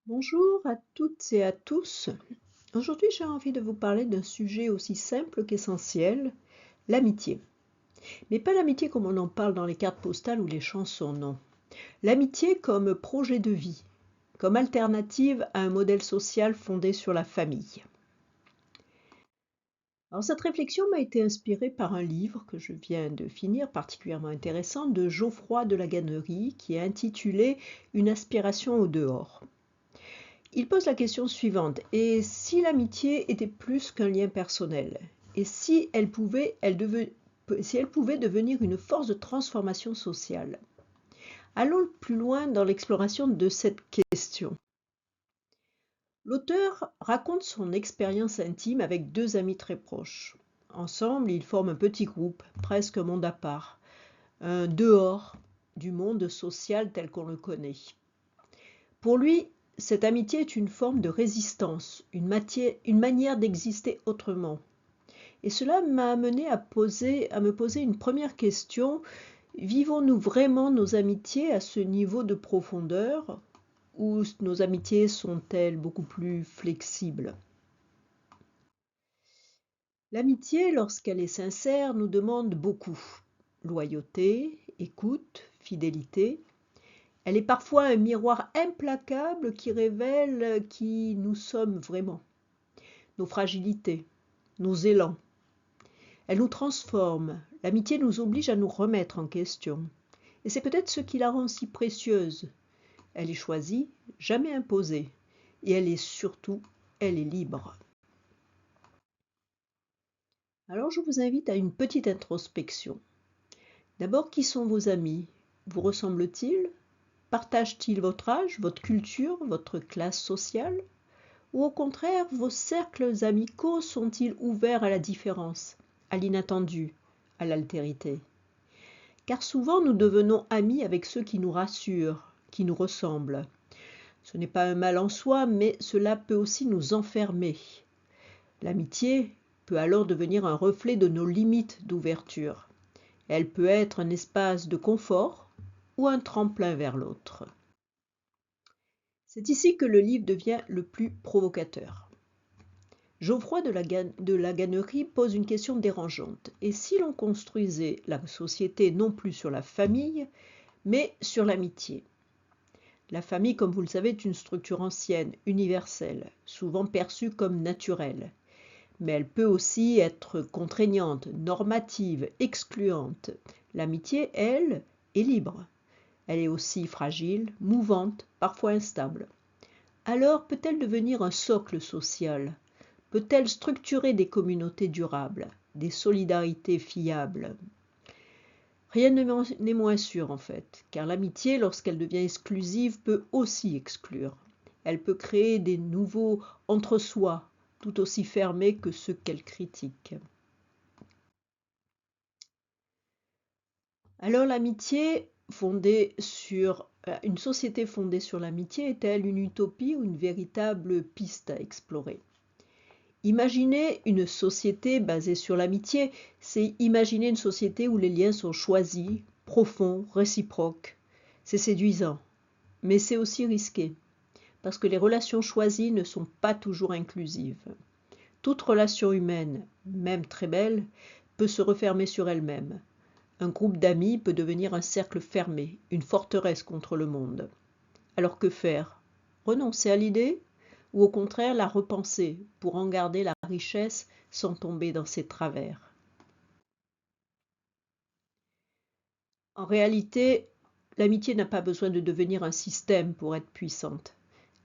Bonjour à toutes et à tous. Aujourd'hui, j'ai envie de vous parler d'un sujet aussi simple qu'essentiel, l'amitié. Mais pas l'amitié comme on en parle dans les cartes postales ou les chansons, non. L'amitié comme projet de vie, comme alternative à un modèle social fondé sur la famille. Alors cette réflexion m'a été inspirée par un livre que je viens de finir, particulièrement intéressant, de Geoffroy de la Gannerie, qui est intitulé Une aspiration au dehors. Il pose la question suivante: et si l'amitié était plus qu'un lien personnel? Et si si elle pouvait devenir une force de transformation sociale? Allons plus loin dans l'exploration de cette question. L'auteur raconte son expérience intime avec deux amis très proches. Ensemble, ils forment un petit groupe, presque un monde à part, un dehors du monde social tel qu'on le connaît. Pour lui, cette amitié est une forme de résistance, une manière d'exister autrement. Et cela m'a amené à me poser une première question: vivons-nous vraiment nos amitiés à ce niveau de profondeur, ou nos amitiés sont-elles beaucoup plus flexibles? L'amitié, lorsqu'elle est sincère, nous demande beaucoup: loyauté, écoute, fidélité. Elle est parfois un miroir implacable qui révèle qui nous sommes vraiment, nos fragilités, nos élans. Elle nous transforme. L'amitié nous oblige à nous remettre en question. Et c'est peut-être ce qui la rend si précieuse. Elle est choisie, jamais imposée. Et elle est libre. Alors je vous invite à une petite introspection. D'abord, qui sont vos amis? Vous ressemblent-ils? Partagent-ils votre âge, votre culture, votre classe sociale? Ou au contraire, vos cercles amicaux sont-ils ouverts à la différence, à l'inattendu, à l'altérité? Car souvent nous devenons amis avec ceux qui nous rassurent, qui nous ressemblent. Ce n'est pas un mal en soi, mais cela peut aussi nous enfermer. L'amitié peut alors devenir un reflet de nos limites d'ouverture. Elle peut être un espace de confort ou un tremplin vers l'autre. C'est ici que le livre devient le plus provocateur. Geoffroy de la Gannerie pose une question dérangeante: et si l'on construisait la société non plus sur la famille, mais sur l'amitié? La famille, comme vous le savez, est une structure ancienne, universelle, souvent perçue comme naturelle. Mais elle peut aussi être contraignante, normative, excluante. L'amitié, elle, est libre. Elle est aussi fragile, mouvante, parfois instable. Alors peut-elle devenir un socle social? Peut-elle structurer des communautés durables, des solidarités fiables? Rien n'est moins sûr en fait, car l'amitié, lorsqu'elle devient exclusive, peut aussi exclure. Elle peut créer des nouveaux entre-soi, tout aussi fermés que ceux qu'elle critique. Alors l'amitié une société fondée sur l'amitié est-elle une utopie ou une véritable piste à explorer? Imaginer une société basée sur l'amitié, c'est imaginer une société où les liens sont choisis, profonds, réciproques. C'est séduisant, mais c'est aussi risqué, parce que les relations choisies ne sont pas toujours inclusives. Toute relation humaine, même très belle, peut se refermer sur elle-même. Un groupe d'amis peut devenir un cercle fermé, une forteresse contre le monde. Alors que faire? Renoncer à l'idée? Ou au contraire la repenser pour en garder la richesse sans tomber dans ses travers? En réalité, l'amitié n'a pas besoin de devenir un système pour être puissante.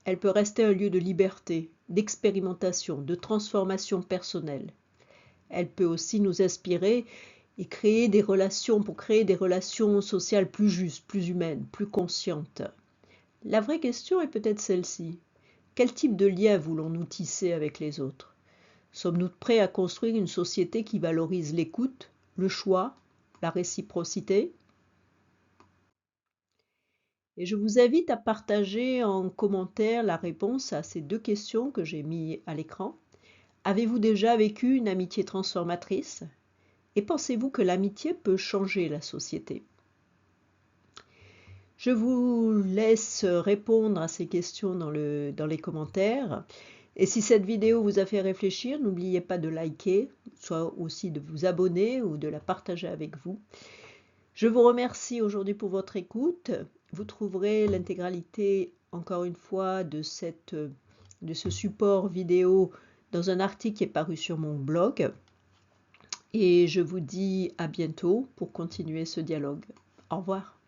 Elle peut rester un lieu de liberté, d'expérimentation, de transformation personnelle. Elle peut aussi nous inspirer et créer des relations sociales plus justes, plus humaines, plus conscientes. La vraie question est peut-être celle-ci: quel type de lien voulons-nous tisser avec les autres? Sommes-nous prêts à construire une société qui valorise l'écoute, le choix, la réciprocité? Et je vous invite à partager en commentaire la réponse à ces deux questions que j'ai mis à l'écran. Avez-vous déjà vécu une amitié transformatrice? Et pensez-vous que l'amitié peut changer la société? Je vous laisse répondre à ces questions dans les commentaires. Et si cette vidéo vous a fait réfléchir, n'oubliez pas de liker, soit aussi de vous abonner ou de la partager avec vous. Je vous remercie aujourd'hui pour votre écoute. Vous trouverez l'intégralité, encore une fois, de ce support vidéo dans un article qui est paru sur mon blog. Et je vous dis à bientôt pour continuer ce dialogue. Au revoir.